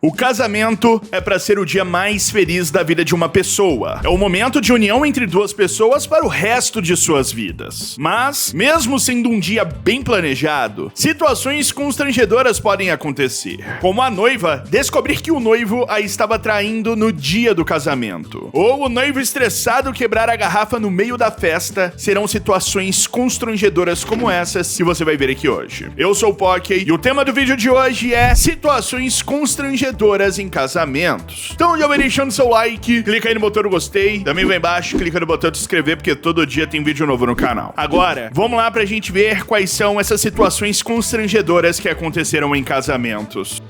O casamento é para ser o dia mais feliz da vida de uma pessoa. É o momento de união entre duas pessoas para o resto de suas vidas. Mas, mesmo sendo um dia bem planejado, situações constrangedoras podem acontecer. Como a noiva descobrir que o noivo a estava traindo no dia do casamento. Ou o noivo estressado quebrar a garrafa no meio da festa. Serão situações constrangedoras como essas que você vai ver aqui hoje. Eu sou o Poké e o tema do vídeo de hoje é situações constrangedoras em casamentos. Então já vai deixando seu like, clica aí no botão do gostei, também vai embaixo, clica no botão de se inscrever, porque todo dia tem vídeo novo no canal. Agora, vamos lá pra gente ver quais são essas situações constrangedoras que aconteceram em casamentos.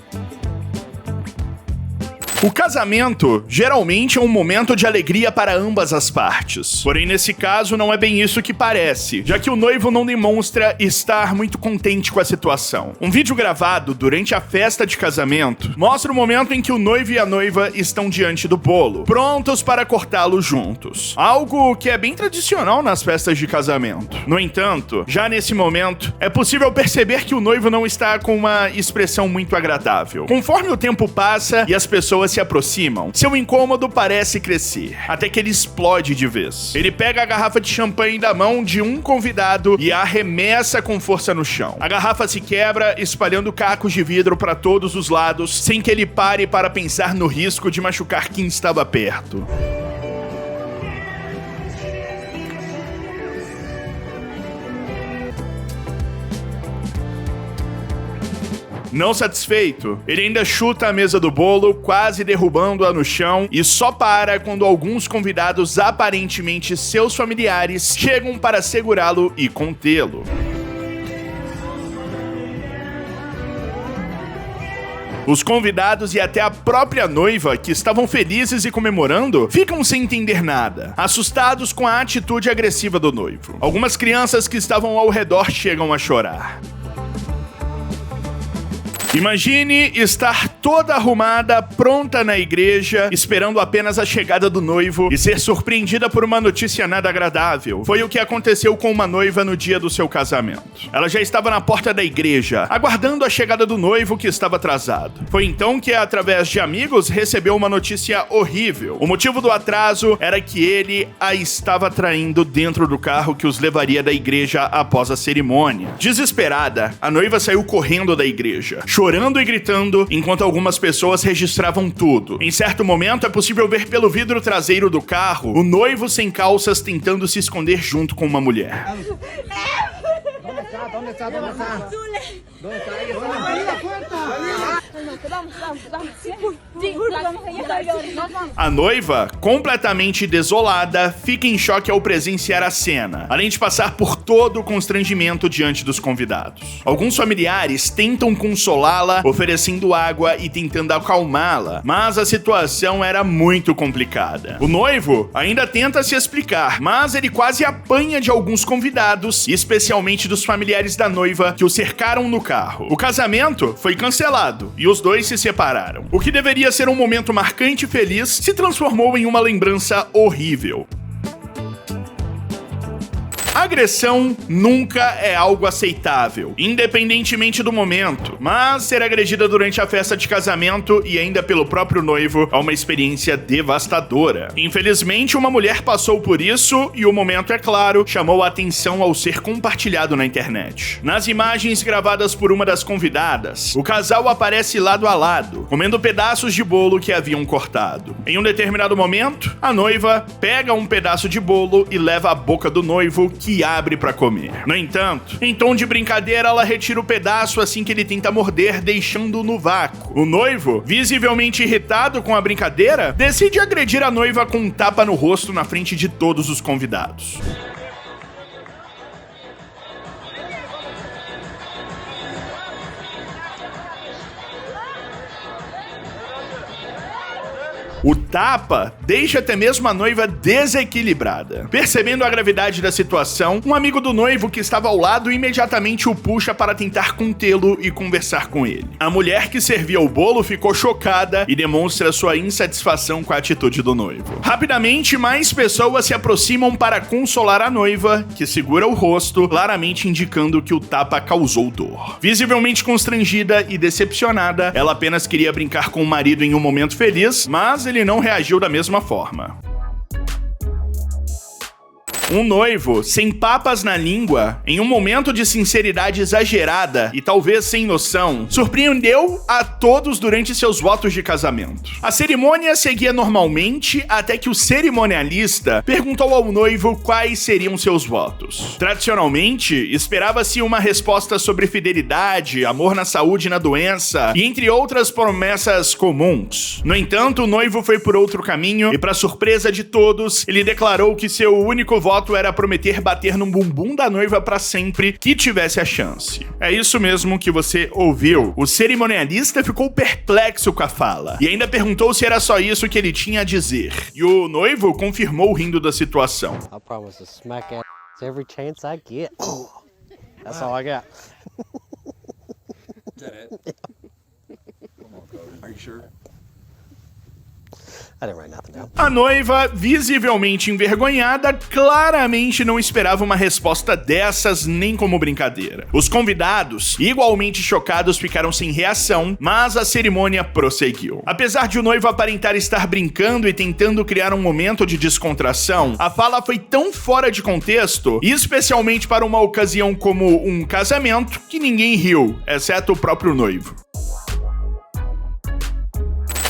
O casamento geralmente é um momento de alegria para ambas as partes. Porém, nesse caso, não é bem isso que parece, já que o noivo não demonstra estar muito contente com a situação. Um vídeo gravado durante a festa de casamento mostra o momento em que o noivo e a noiva estão diante do bolo, prontos para cortá-lo juntos. Algo que é bem tradicional nas festas de casamento. No entanto, já nesse momento, é possível perceber que o noivo não está com uma expressão muito agradável. Conforme o tempo passa e as pessoas se aproximam, seu incômodo parece crescer, até que ele explode de vez. Ele pega a garrafa de champanhe da mão de um convidado e a arremessa com força no chão. A garrafa se quebra, espalhando cacos de vidro para todos os lados, sem que ele pare para pensar no risco de machucar quem estava perto. Não satisfeito, ele ainda chuta a mesa do bolo, quase derrubando-a no chão, e só para quando alguns convidados, aparentemente seus familiares, chegam para segurá-lo e contê-lo. Os convidados e até a própria noiva, que estavam felizes e comemorando, ficam sem entender nada, assustados com a atitude agressiva do noivo. Algumas crianças que estavam ao redor chegam a chorar. Imagine estar toda arrumada, pronta na igreja, esperando apenas a chegada do noivo e ser surpreendida por uma notícia nada agradável. Foi o que aconteceu com uma noiva no dia do seu casamento. Ela já estava na porta da igreja, aguardando a chegada do noivo que estava atrasado. Foi então que, através de amigos, recebeu uma notícia horrível. O motivo do atraso era que ele a estava traindo dentro do carro que os levaria da igreja após a cerimônia. Desesperada, a noiva saiu correndo da igreja, chorando e gritando, enquanto algumas pessoas registravam tudo. Em certo momento, é possível ver pelo vidro traseiro do carro o noivo sem calças tentando se esconder junto com uma mulher. A noiva, completamente desolada, fica em choque ao presenciar a cena, além de passar por todo o constrangimento diante dos convidados. Alguns familiares tentam consolá-la, oferecendo água e tentando acalmá-la, mas a situação era muito complicada. O noivo ainda tenta se explicar, mas ele quase apanha de alguns convidados, especialmente dos familiares da noiva, que o cercaram no carro. O casamento foi cancelado e os dois se separaram. O que deveria ser um momento marcante e feliz se transformou em uma lembrança horrível. Agressão nunca é algo aceitável, independentemente do momento, mas ser agredida durante a festa de casamento e ainda pelo próprio noivo é uma experiência devastadora. Infelizmente, uma mulher passou por isso e o momento, é claro, chamou a atenção ao ser compartilhado na internet. Nas imagens gravadas por uma das convidadas, o casal aparece lado a lado, comendo pedaços de bolo que haviam cortado. Em um determinado momento, a noiva pega um pedaço de bolo e leva à boca do noivo, que abre para comer. No entanto, em tom de brincadeira, ela retira o pedaço assim que ele tenta morder, deixando-o no vácuo. O noivo, visivelmente irritado com a brincadeira, decide agredir a noiva com um tapa no rosto na frente de todos os convidados. O tapa deixa até mesmo a noiva desequilibrada. Percebendo a gravidade da situação, um amigo do noivo que estava ao lado imediatamente o puxa para tentar contê-lo e conversar com ele. A mulher que servia o bolo ficou chocada e demonstra sua insatisfação com a atitude do noivo. Rapidamente, mais pessoas se aproximam para consolar a noiva, que segura o rosto, claramente indicando que o tapa causou dor. Visivelmente constrangida e decepcionada, ela apenas queria brincar com o marido em um momento feliz, mas ele não reagiu da mesma forma. Um noivo, sem papas na língua, em um momento de sinceridade exagerada e talvez sem noção, surpreendeu a todos durante seus votos de casamento. A cerimônia seguia normalmente até que o cerimonialista perguntou ao noivo quais seriam seus votos. Tradicionalmente, esperava-se uma resposta sobre fidelidade, amor na saúde e na doença, e entre outras promessas comuns. No entanto, o noivo foi por outro caminho e, para surpresa de todos, ele declarou que seu único voto era prometer bater no bumbum da noiva pra sempre que tivesse a chance. É isso mesmo que você ouviu. O cerimonialista ficou perplexo com a fala e ainda perguntou se era só isso que ele tinha a dizer. E o noivo confirmou rindo da situação. I promise to smack ass every chance I get. That's all I got. Is that it? Come on, Cody. Are you sure? I didn't write nothing down. A noiva, visivelmente envergonhada, claramente não esperava uma resposta dessas nem como brincadeira. Os convidados, igualmente chocados, ficaram sem reação, mas a cerimônia prosseguiu. Apesar de o noivo aparentar estar brincando e tentando criar um momento de descontração, a fala foi tão fora de contexto, especialmente para uma ocasião como um casamento, que ninguém riu, exceto o próprio noivo.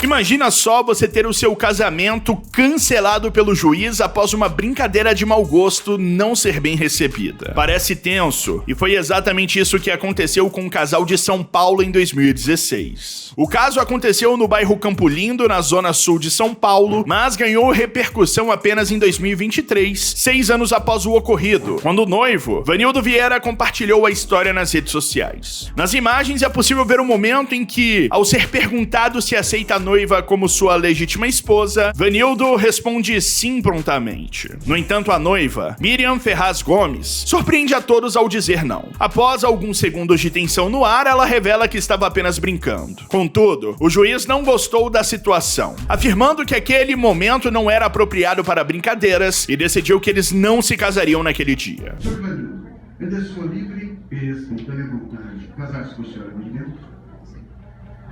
Imagina só você ter o seu casamento cancelado pelo juiz após uma brincadeira de mau gosto não ser bem recebida. Parece tenso, e foi exatamente isso que aconteceu com um casal de São Paulo em 2016. O caso aconteceu no bairro Campo Lindo, na zona sul de São Paulo, mas ganhou repercussão apenas em 2023, 6 anos após o ocorrido, quando o noivo, Vanildo Vieira, compartilhou a história nas redes sociais. Nas imagens é possível ver o momento em que, ao ser perguntado se aceita a noiva como sua legítima esposa, Vanildo responde sim prontamente. No entanto, a noiva, Miriam Ferraz Gomes, surpreende a todos ao dizer não. Após alguns segundos de tensão no ar, ela revela que estava apenas brincando. Contudo, o juiz não gostou da situação, afirmando que aquele momento não era apropriado para brincadeiras e decidiu que eles não se casariam naquele dia. Sr. Vanildo, é da sua livre e espontânea vontade casar-se com a senhora Miriam?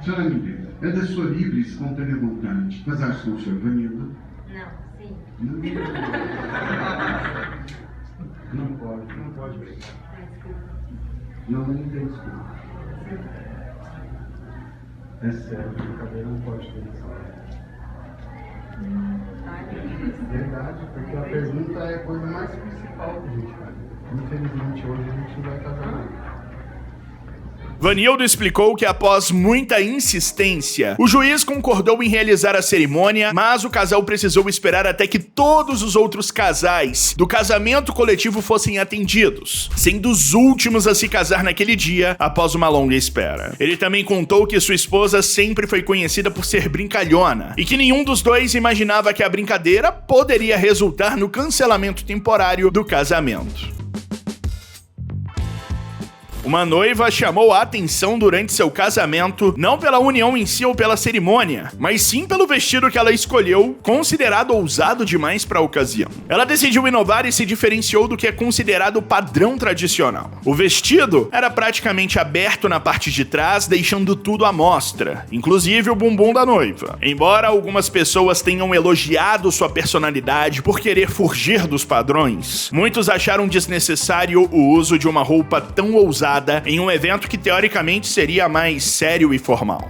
Senhora Miriam, é da sua livre e espontânea vontade casar-se com o senhor Vanildo? Não, sim. Não pode brincar. Não tem desculpa. É sério, brincadeira não pode ter isso. Verdade, porque a pergunta é a coisa mais principal que a gente faz. Infelizmente hoje a gente não vai casar não. Vanildo explicou que após muita insistência, o juiz concordou em realizar a cerimônia, mas o casal precisou esperar até que todos os outros casais do casamento coletivo fossem atendidos, sendo os últimos a se casar naquele dia após uma longa espera. Ele também contou que sua esposa sempre foi conhecida por ser brincalhona e que nenhum dos dois imaginava que a brincadeira poderia resultar no cancelamento temporário do casamento. Uma noiva chamou a atenção durante seu casamento, não pela união em si ou pela cerimônia, mas sim pelo vestido que ela escolheu, considerado ousado demais para a ocasião. Ela decidiu inovar e se diferenciou do que é considerado o padrão tradicional. O vestido era praticamente aberto na parte de trás, deixando tudo à mostra, inclusive o bumbum da noiva. Embora algumas pessoas tenham elogiado sua personalidade por querer fugir dos padrões, muitos acharam desnecessário o uso de uma roupa tão ousada em um evento que teoricamente seria mais sério e formal.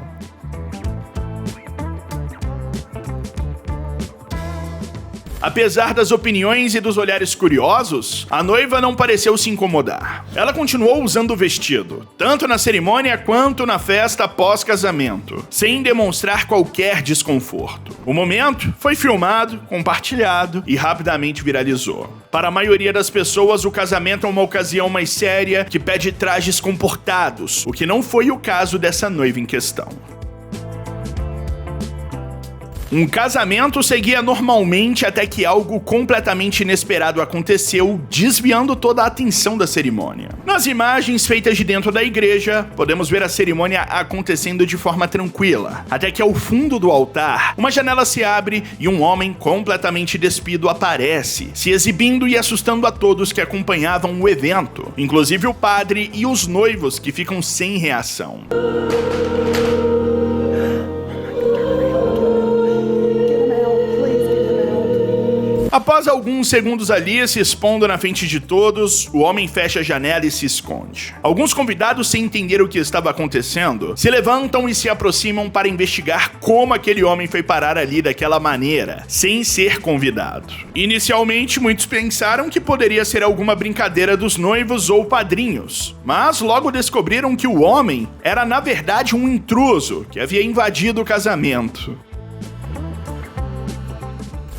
Apesar das opiniões e dos olhares curiosos, a noiva não pareceu se incomodar. Ela continuou usando o vestido, tanto na cerimônia quanto na festa pós-casamento, sem demonstrar qualquer desconforto. O momento foi filmado, compartilhado e rapidamente viralizou. Para a maioria das pessoas, o casamento é uma ocasião mais séria que pede trajes comportados, o que não foi o caso dessa noiva em questão. Um casamento seguia normalmente até que algo completamente inesperado aconteceu, desviando toda a atenção da cerimônia. Nas imagens feitas de dentro da igreja, podemos ver a cerimônia acontecendo de forma tranquila, até que ao fundo do altar, uma janela se abre e um homem completamente despido aparece, se exibindo e assustando a todos que acompanhavam o evento, inclusive o padre e os noivos que ficam sem reação. Após alguns segundos ali, se expondo na frente de todos, o homem fecha a janela e se esconde. Alguns convidados, sem entender o que estava acontecendo, se levantam e se aproximam para investigar como aquele homem foi parar ali daquela maneira, sem ser convidado. Inicialmente, muitos pensaram que poderia ser alguma brincadeira dos noivos ou padrinhos, mas logo descobriram que o homem era na verdade um intruso que havia invadido o casamento.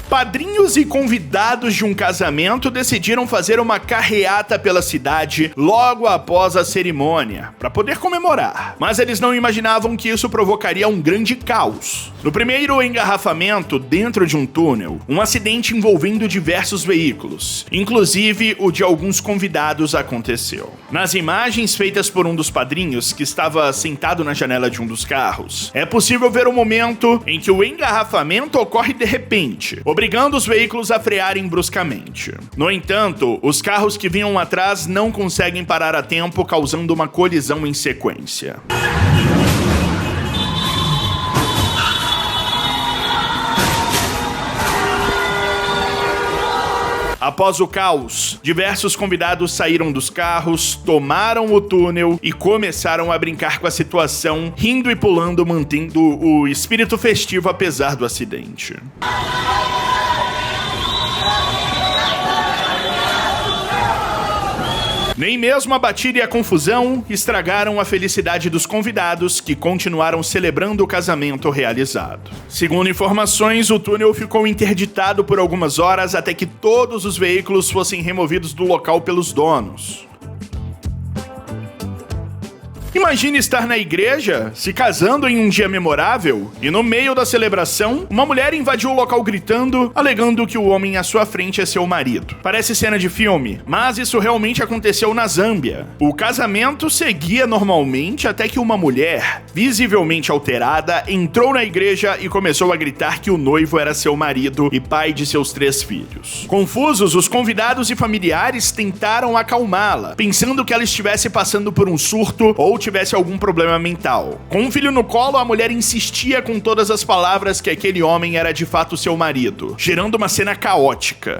Padrinhos e convidados de um casamento decidiram fazer uma carreata pela cidade logo após a cerimônia, para poder comemorar. Mas eles não imaginavam que isso provocaria um grande caos. No primeiro engarrafamento, dentro de um túnel, um acidente envolvendo diversos veículos, inclusive o de alguns convidados, aconteceu. Nas imagens feitas por um dos padrinhos, que estava sentado na janela de um dos carros, é possível ver o momento em que o engarrafamento ocorre de repente, obrigando os veículos a frearem bruscamente. No entanto, os carros que vinham atrás não conseguem parar a tempo, causando uma colisão em sequência. Após o caos, diversos convidados saíram dos carros, tomaram o túnel e começaram a brincar com a situação, rindo e pulando, mantendo o espírito festivo apesar do acidente. Nem mesmo a batida e a confusão estragaram a felicidade dos convidados, que continuaram celebrando o casamento realizado. Segundo informações, o túnel ficou interditado por algumas horas até que todos os veículos fossem removidos do local pelos donos. Imagine estar na igreja, se casando em um dia memorável, e no meio da celebração, uma mulher invadiu o local gritando, alegando que o homem à sua frente é seu marido. Parece cena de filme, mas isso realmente aconteceu na Zâmbia. O casamento seguia normalmente até que uma mulher, visivelmente alterada, entrou na igreja e começou a gritar que o noivo era seu marido e pai de seus 3 filhos. Confusos, os convidados e familiares tentaram acalmá-la, pensando que ela estivesse passando por um surto ou tivesse algum problema mental. Com um filho no colo, a mulher insistia com todas as palavras que aquele homem era de fato seu marido, gerando uma cena caótica.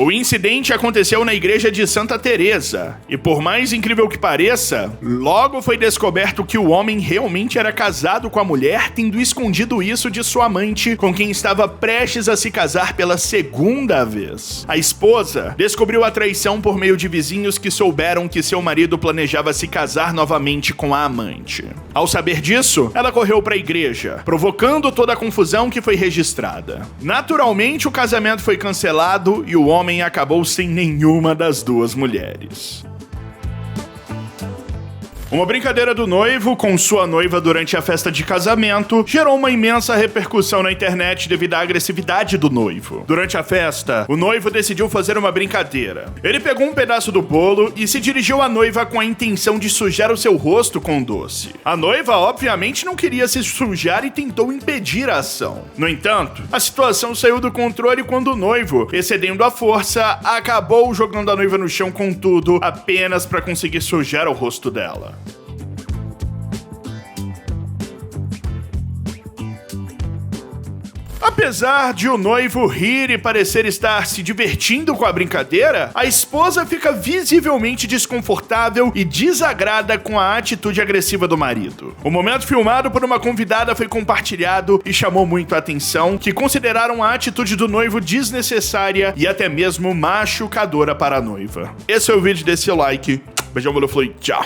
O incidente aconteceu na igreja de Santa Teresa, e por mais incrível que pareça, logo foi descoberto que o homem realmente era casado com a mulher, tendo escondido isso de sua amante, com quem estava prestes a se casar pela 2ª vez. A esposa descobriu a traição por meio de vizinhos que souberam que seu marido planejava se casar novamente com a amante. Ao saber disso, ela correu para a igreja, provocando toda a confusão que foi registrada. Naturalmente, o casamento foi cancelado e o homem acabou sem nenhuma das 2 mulheres. Uma brincadeira do noivo com sua noiva durante a festa de casamento gerou uma imensa repercussão na internet devido à agressividade do noivo. Durante a festa, o noivo decidiu fazer uma brincadeira. Ele pegou um pedaço do bolo e se dirigiu à noiva com a intenção de sujar o seu rosto com o doce. A noiva, obviamente, não queria se sujar e tentou impedir a ação. No entanto, a situação saiu do controle quando o noivo, excedendo a força, acabou jogando a noiva no chão com tudo, apenas para conseguir sujar o rosto dela. Apesar de o noivo rir e parecer estar se divertindo com a brincadeira, a esposa fica visivelmente desconfortável e desagrada com a atitude agressiva do marido. O momento filmado por uma convidada foi compartilhado e chamou muito a atenção, que consideraram a atitude do noivo desnecessária e até mesmo machucadora para a noiva. Esse é o vídeo, desse like. Beijão, valeu, falou e tchau!